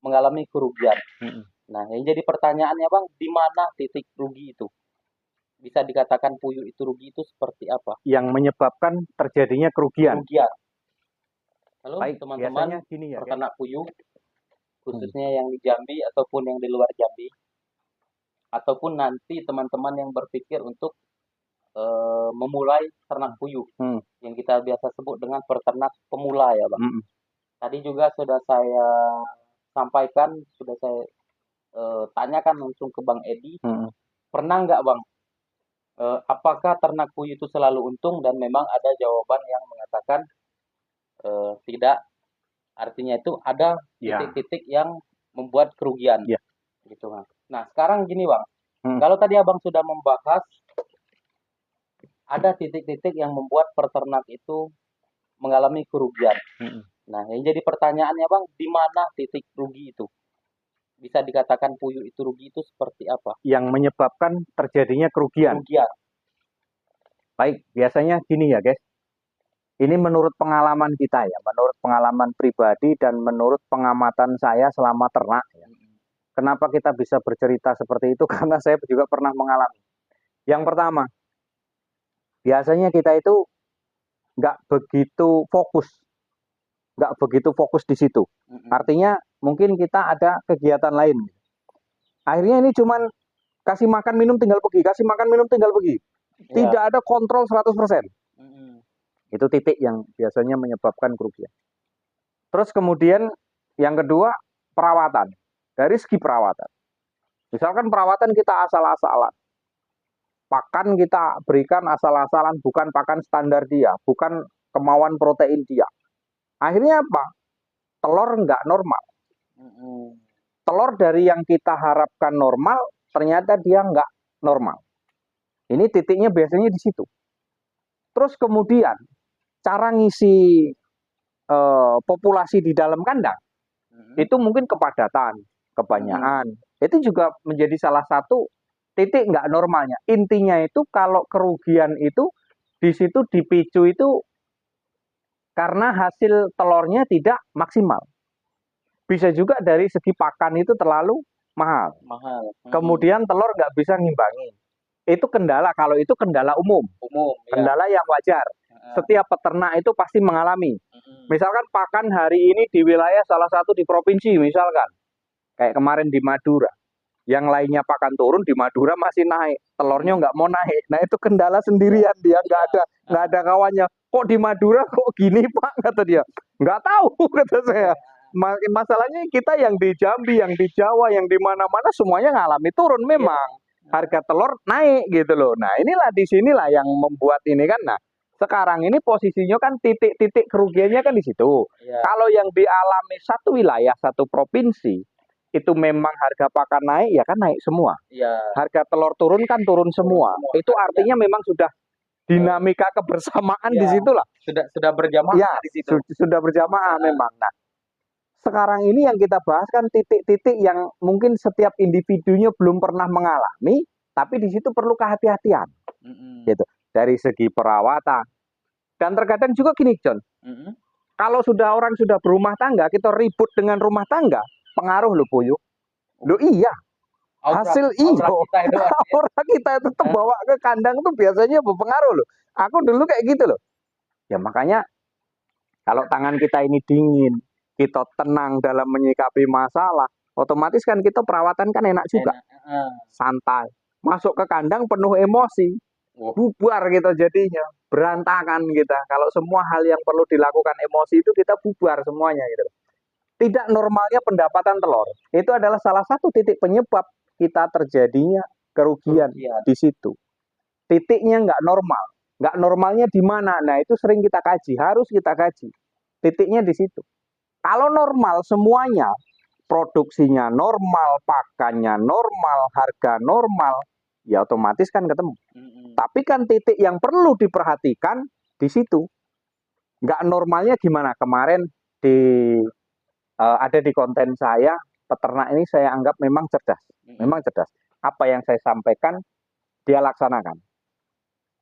mengalami kerugian. Mm-mm. Nah, yang jadi pertanyaannya Bang, di mana titik rugi itu? Bisa dikatakan puyuh itu rugi itu seperti apa? Yang menyebabkan terjadinya kerugian. Kerugian. Halo Baik, teman-teman biasanya gini ya, guys. peternak puyuh, Hmm. khususnya yang di Jambi ataupun yang di luar Jambi, ataupun nanti teman-teman yang berpikir untuk memulai ternak puyuh, Hmm. yang kita biasa sebut dengan peternak pemula ya Bang. Hmm. Tadi juga sudah saya sampaikan, sudah saya tanyakan langsung ke Bang Edi, Hmm. pernah nggak Bang, apakah ternak puyuh itu selalu untung? Dan memang ada jawaban yang mengatakan tidak, artinya itu ada Ya, titik-titik yang membuat kerugian, ya. gitu Bang. Nah sekarang gini Bang, Hmm. kalau tadi Abang sudah membahas ada titik-titik yang membuat peternak itu mengalami kerugian. Hmm. Nah, yang jadi pertanyaannya Bang, di mana titik rugi itu? Bisa dikatakan puyuh itu rugi itu seperti apa? Yang menyebabkan terjadinya kerugian. Kerugian. Baik, biasanya gini ya, guys. Ini menurut pengalaman kita ya, menurut pengalaman pribadi dan menurut pengamatan saya selama ternak ya. Kenapa kita bisa bercerita seperti itu? Karena saya juga pernah mengalami. Yang pertama, biasanya kita itu nggak begitu fokus, di situ. Artinya mungkin kita ada kegiatan lain. Akhirnya ini cuman kasih makan minum tinggal pergi, kasih makan minum tinggal pergi. Tidak ada kontrol 100%. Itu titik yang biasanya menyebabkan kerugian. Terus kemudian yang kedua, perawatan. Dari segi perawatan. Misalkan perawatan kita asal-asalan. Pakan kita berikan asal-asalan, bukan pakan standar dia, bukan kemauan protein dia. Akhirnya apa? Telur nggak normal. Telur dari yang kita harapkan normal, ternyata dia nggak normal. Ini titiknya biasanya di situ. Terus kemudian, cara ngisi populasi di dalam kandang, itu mungkin kepadatan, kebanyakan. Itu juga menjadi salah satu titik nggak normalnya. Intinya itu kalau kerugian itu di situ dipicu itu karena hasil telurnya tidak maksimal. Bisa juga dari segi pakan itu terlalu mahal. Kemudian telur nggak bisa ngimbangi. Itu kendala, kalau itu kendala umum. Kendala yang wajar. Setiap peternak itu pasti mengalami. Misalkan pakan hari ini di wilayah salah satu di provinsi misalkan. Kayak kemarin di Madura. Yang lainnya pakan turun, di Madura masih naik. Telurnya nggak mau naik. Nah itu kendala sendirian dia, nggak ada kawannya. Kok di Madura kok gini Pak, kata dia. Nggak tahu, kata saya. Masalahnya kita yang di Jambi, yang di Jawa, yang di mana-mana semuanya ngalami turun memang. Harga telur naik gitu loh. Nah inilah di sinilah yang membuat ini kan. Nah sekarang ini posisinya kan titik-titik kerugiannya kan di situ. Kalau yang dialami satu wilayah, satu provinsi, itu memang harga pakan naik, ya kan naik semua. Harga telur turun kan turun semua. Itu artinya memang sudah dinamika kebersamaan di situlah. Sudah berjamaah di situ. Sudah berjamaah memang. Nah, sekarang ini yang kita bahas kan titik-titik yang mungkin setiap individunya belum pernah mengalami, tapi di situ perlu kehati-hatian. Gitu. Dari segi perawatan. Dan terkadang juga gini, John. Kalau orang sudah berumah tangga, kita ribut dengan rumah tangga, pengaruh loh puyuh. Loh iya. Hasil aura kita itu terbawa ke kandang itu biasanya berpengaruh loh. Aku dulu kayak gitu loh. Ya makanya kalau tangan kita ini dingin, kita tenang dalam menyikapi masalah, otomatis kan kita perawatan kan enak juga. Santai. Masuk ke kandang penuh emosi. Bubar kita jadinya. Berantakan kita. Kalau semua hal yang perlu dilakukan emosi itu kita bubar semuanya gitu. Tidak normalnya pendapatan telur. Itu adalah salah satu titik penyebab kita terjadinya kerugian di situ. Titiknya nggak normal. Nggak normalnya di mana? Nah itu sering kita kaji, harus kita kaji. Titiknya di situ. Kalau normal semuanya, produksinya normal, pakannya normal, harga normal, ya otomatis kan ketemu. Tapi kan titik yang perlu diperhatikan di situ. Nggak normalnya gimana? Kemarin ada di konten saya, peternak ini saya anggap memang cerdas. Memang cerdas. Apa yang saya sampaikan, dia laksanakan.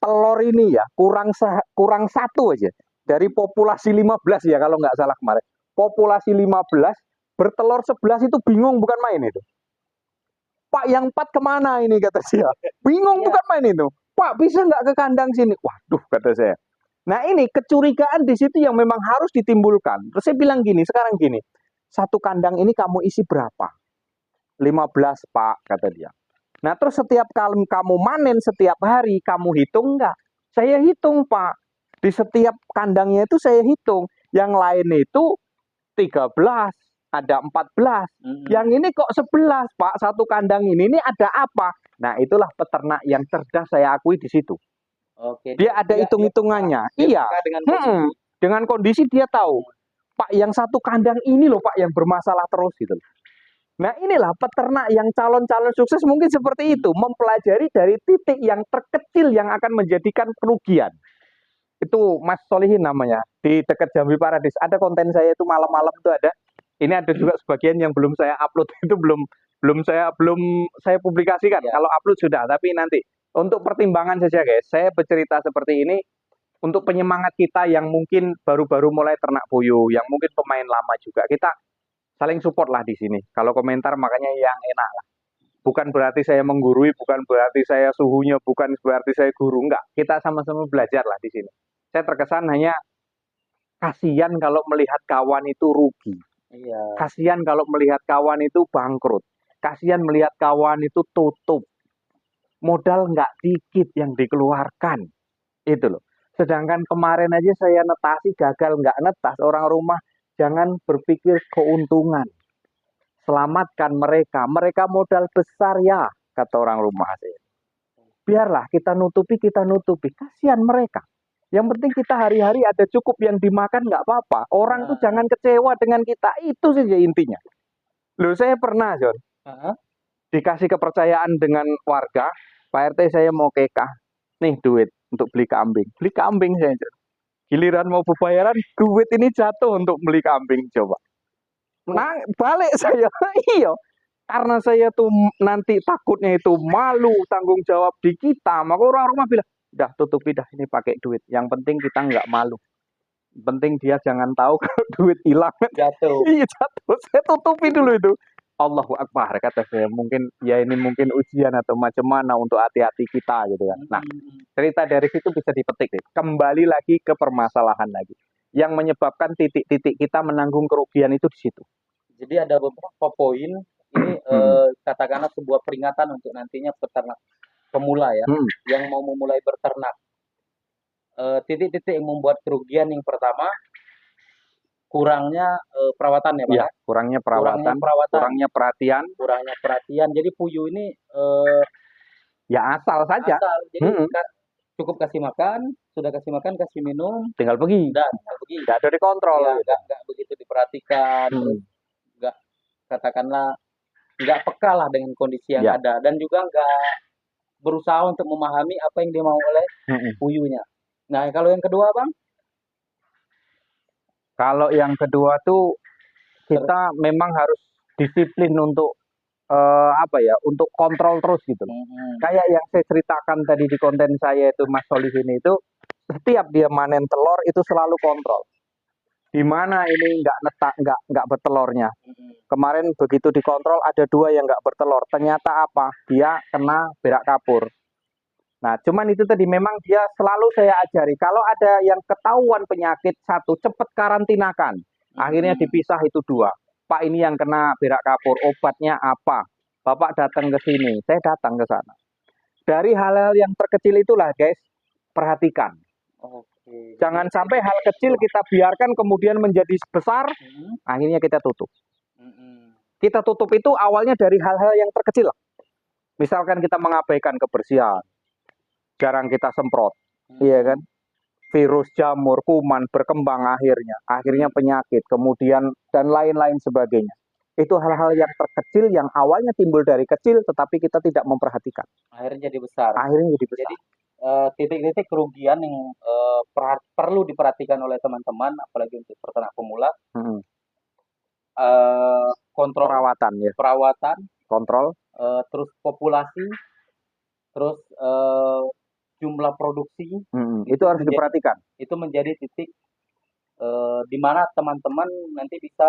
Telur ini ya, kurang satu aja. Dari populasi 15 ya kalau nggak salah kemarin. Populasi 15, bertelur 11 itu bingung bukan main itu. Pak, yang 4 kemana ini, kata saya. Bingung bukan main itu. Pak, bisa nggak ke kandang sini? Waduh, kata saya. Nah, ini kecurigaan di situ yang memang harus ditimbulkan. Terus saya bilang gini, sekarang gini, satu kandang ini kamu isi berapa? 15, Pak, kata dia. Nah, terus setiap kali kamu manen setiap hari, kamu hitung nggak? Saya hitung, Pak. Di setiap kandangnya itu saya hitung. Yang lain itu 13, ada 14. Yang ini kok 11, Pak. Satu kandang ini ada apa? Nah, itulah peternak yang cerdas, saya akui di situ. Oke, Dia ada hitung-hitungannya. Iya. Dengan kondisi dia tahu. Pak, yang satu kandang ini loh, Pak, yang bermasalah terus gitu. Nah, inilah peternak yang calon-calon sukses mungkin seperti itu, mempelajari dari titik yang terkecil yang akan menjadikan kerugian. Itu Mas Solihin namanya, di dekat Jambi Paradis. Ada konten saya itu malam-malam itu ada. Ini ada juga sebagian yang belum saya upload, itu belum saya publikasikan. Ya. Kalau upload sudah, tapi nanti untuk pertimbangan saja, guys. Saya bercerita seperti ini untuk penyemangat kita yang mungkin baru-baru mulai ternak puyuh, yang mungkin pemain lama juga. Kita saling support lah di sini. Kalau komentar makanya yang enak lah. Bukan berarti saya menggurui, bukan berarti saya suhunya, bukan berarti saya guru, enggak. Kita sama-sama belajar lah di sini. Saya terkesan hanya kasihan kalau melihat kawan itu rugi. Iya. Kasihan kalau melihat kawan itu bangkrut. Kasihan melihat kawan itu tutup. Modal nggak dikit yang dikeluarkan. Itu loh. Sedangkan kemarin aja saya netasi gagal nggak netas. Orang rumah jangan berpikir keuntungan. Selamatkan mereka. Mereka modal besar ya, kata orang rumah saya. Biarlah kita nutupi. Kasihan mereka. Yang penting kita hari-hari ada cukup yang dimakan nggak apa-apa. Orang tuh jangan kecewa dengan kita. Itu saja intinya. Loh, saya pernah, John. Dikasih kepercayaan dengan warga, Pak RT saya mau kekah, nih duit untuk beli kambing saya. Giliran mau bayaran, duit ini jatuh untuk beli kambing, coba. Nah, balik saya, iya, karena saya tuh nanti takutnya itu malu, tanggung jawab di kita, maka orang rumah bilang, dah tutupi dah, ini pakai duit, yang penting kita nggak malu. Penting dia jangan tahu kalau duit hilang. Jatuh. Iya, jatuh, saya tutupi dulu itu. Allahu Akbar, kata saya, mungkin ya ini mungkin ujian atau macam mana untuk hati-hati kita gitu kan. Nah, cerita dari situ bisa dipetik deh. Kembali lagi ke permasalahan lagi. Yang menyebabkan titik-titik kita menanggung kerugian itu di situ. Jadi ada beberapa poin ini katakanlah sebuah peringatan untuk nantinya peternak pemula ya, yang mau memulai berternak. Titik-titik yang membuat kerugian yang pertama, kurangnya perawatan ya Pak? Ya, kurangnya perawatan, kurangnya perhatian. Jadi puyuh ini ya asal saja. Jadi cukup kasih makan, sudah kasih makan, kasih minum, tinggal pergi. Tidak ada dikontrol. Ya, nggak begitu diperhatikan, nggak katakanlah nggak peka lah dengan kondisi yang ada, dan juga nggak berusaha untuk memahami apa yang dia mau oleh puyuhnya. Nah, kalau yang kedua Bang? Kalau yang kedua tuh kita memang harus disiplin untuk untuk kontrol terus gitu. Kayak yang saya ceritakan tadi di konten saya itu Mas Solihin itu, setiap dia manen telur itu selalu kontrol. Di mana ini nggak bertelurnya. Kemarin begitu dikontrol ada 2 yang nggak bertelur. Ternyata apa? Dia kena berak kapur. Nah, cuman itu tadi memang dia selalu saya ajari. Kalau ada yang ketahuan penyakit satu, cepat karantinakan. Akhirnya dipisah itu 2. Pak, ini yang kena berak kapur, obatnya apa? Bapak datang ke sini, saya datang ke sana. Dari hal-hal yang terkecil itulah, guys, perhatikan. Jangan sampai hal kecil kita biarkan kemudian menjadi besar, akhirnya kita tutup. Kita tutup itu awalnya dari hal-hal yang terkecil. Misalkan kita mengabaikan kebersihan, jarang kita semprot, iya kan? Virus, jamur, kuman berkembang akhirnya penyakit, kemudian dan lain-lain sebagainya. Itu hal-hal yang terkecil yang awalnya timbul dari kecil, tetapi kita tidak memperhatikan. Akhirnya jadi besar. Jadi titik-titik kerugian yang perlu diperhatikan oleh teman-teman, apalagi untuk peternak pemula. Kontrol perawatan, kontrol, terus populasi, terus jumlah produksi, itu harus diperhatikan. Itu menjadi titik di mana teman-teman nanti bisa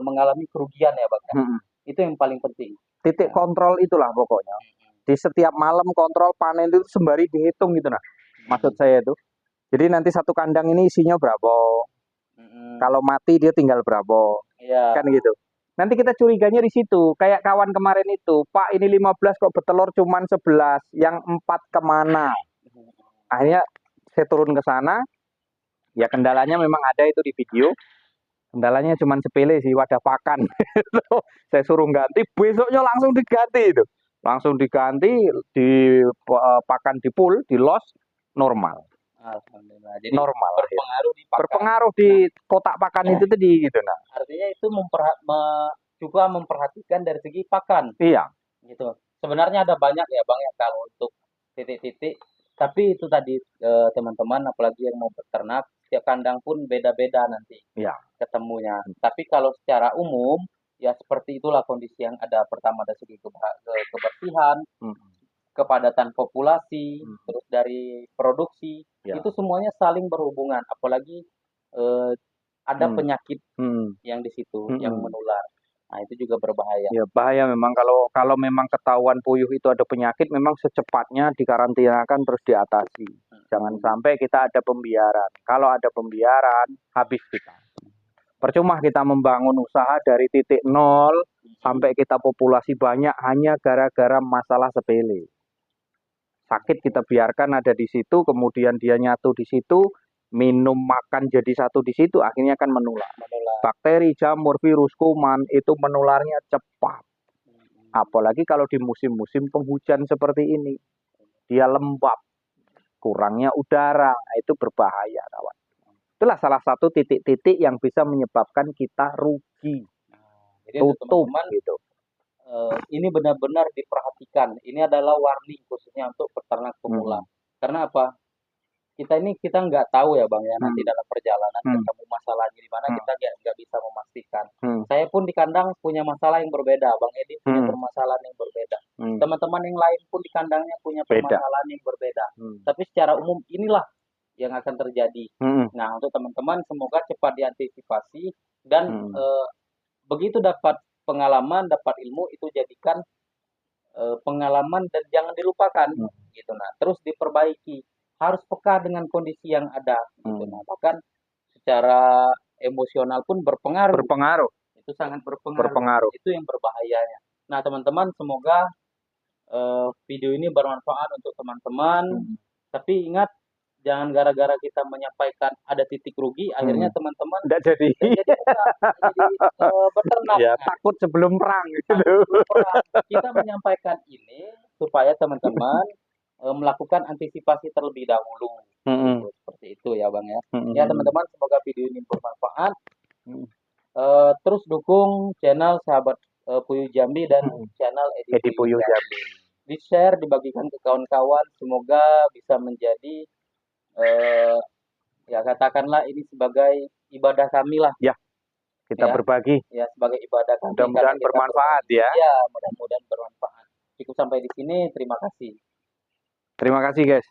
mengalami kerugian ya Bang ya. Mm-mm. Itu yang paling penting. Titik kontrol itulah pokoknya. Di setiap malam kontrol panen itu sembari dihitung gitu nah. Maksud saya itu. Jadi nanti satu kandang ini isinya berapa. Kalau mati dia tinggal berapa. Iya. Kan gitu. Nanti kita curiganya di situ. Kayak kawan kemarin itu, Pak ini 15 kok bertelur cuman 11, yang 4 kemana? Akhirnya saya turun ke sana, ya kendalanya memang ada itu di video. Kendalanya cuma sepele sih, wadah pakan. Saya suruh ganti, besoknya langsung diganti itu. Langsung diganti, di pakan di pool, di los, normal. Alhamdulillah. Jadi normal berpengaruh di pakan. Berpengaruh di kotak pakan itu tadi gitu nah. Artinya itu juga memperhatikan dari segi pakan. Iya. Gitu. Sebenarnya ada banyak ya Bang ya kalau untuk titik-titik. Tapi itu tadi teman-teman apalagi yang mau beternak, setiap kandang pun beda-beda nanti ketemunya. Tapi kalau secara umum ya seperti itulah kondisi yang ada. Pertama dari segi kebersihan, kepadatan populasi, terus dari produksi, itu semuanya saling berhubungan. Apalagi ada penyakit yang di situ yang menular. Nah, itu juga berbahaya. Ya, bahaya memang kalau memang ketahuan puyuh itu ada penyakit, memang secepatnya dikarantinakan terus diatasi. Jangan sampai kita ada pembiaran. Kalau ada pembiaran, habis kita. Percuma kita membangun usaha dari titik nol sampai kita populasi banyak hanya gara-gara masalah sepele. Sakit kita biarkan ada di situ, kemudian dia nyatu di situ, minum makan jadi satu di situ, akhirnya akan menular. Bakteri, jamur, virus, kuman itu menularnya cepat. Apalagi kalau di musim-musim penghujan seperti ini, dia lembab, kurangnya udara, itu berbahaya, kawan. Itulah salah satu titik-titik yang bisa menyebabkan kita rugi. Jadi tutup teman-teman, gitu. Ini benar-benar diperhatikan. Ini adalah warning khususnya untuk peternak pemula. Karena apa? Kita nggak tahu ya Bang ya, nanti dalam perjalanan ketemu masalahnya di mana kita nggak bisa memastikan. Saya pun di kandang punya masalah yang berbeda, Bang Edi punya permasalahan yang berbeda. Teman-teman yang lain pun di kandangnya punya permasalahan yang berbeda. Tapi secara umum inilah yang akan terjadi. Nah, untuk teman-teman semoga cepat diantisipasi dan begitu dapat pengalaman, dapat ilmu itu jadikan pengalaman dan jangan dilupakan gitu. Nah, terus diperbaiki. Harus peka dengan kondisi yang ada gitu. Nah, bahkan secara emosional pun berpengaruh. Itu sangat berpengaruh. Itu yang berbahayanya. Nah, teman-teman semoga video ini bermanfaat untuk teman-teman. Tapi ingat jangan gara-gara kita menyampaikan ada titik rugi, akhirnya teman-teman tidak jadi beternak. Ya, takut sebelum perang. Gitu. Kita menyampaikan ini supaya teman-teman melakukan antisipasi terlebih dahulu. Seperti itu ya Bang ya. Ya teman-teman, semoga video ini bermanfaat. Terus dukung channel Sahabat Puyuh Jambi dan channel Edi Puyuh Jambi. Di-share, dibagikan ke kawan-kawan, semoga bisa menjadi ya katakanlah ini sebagai ibadah kami lah. Ya, kita berbagi. Ya, sebagai ibadah kami. Mudah-mudahan bermanfaat ya. Ya, mudah-mudahan bermanfaat. Cukup sampai di sini, terima kasih. Terima kasih guys.